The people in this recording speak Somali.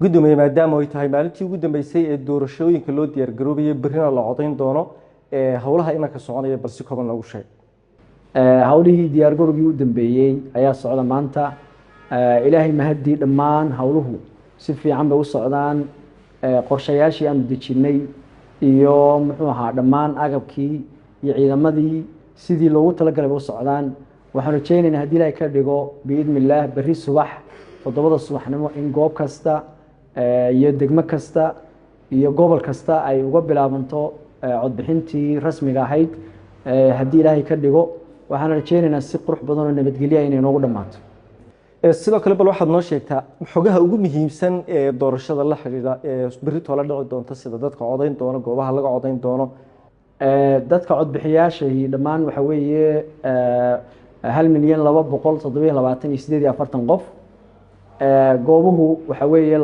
gudoomiye maadaama ay tahay maalintii ugu dambeysay ee doorashooyinka loo diyaar garoobay berrina la codayn doono hawlaha imanka soconaya balsi kooban lagu sheeg hawlihii diyaar garowgii u dambeeyay ayaa socda maanta ilaahay mahadii dhammaan hawluhu si fiican bay u socdaan qorshayaashii aan dejinay iyo muxuu ahaa dhammaan agabkii iyo ciidamadii sidii loogu talagalay u socdaan waxaan rajaynaynaa haddii ilaahay ka dhigo biidmillaah berri subax 7 subaxnimo in goob kasta iyo degmo kasta iyo gobol kasta ay uga bilaabanto codbixintii rasmiga ahayd haddii ilaahay ka dhigo waxaan rajaynaynaa si qurux badan oo nabadgelyo inay noogu dhamaato sidoo kale bal waxaad noo sheegtaa xogaha ugu muhiimsan ee doorashada la xiriira ee berrito la dhici doonta sida dadka codayn doona goobaha laga codayn doono dadka codbixiyaasha dhammaan waxa weeye 1,227,840 qof goobuhu waxa weeye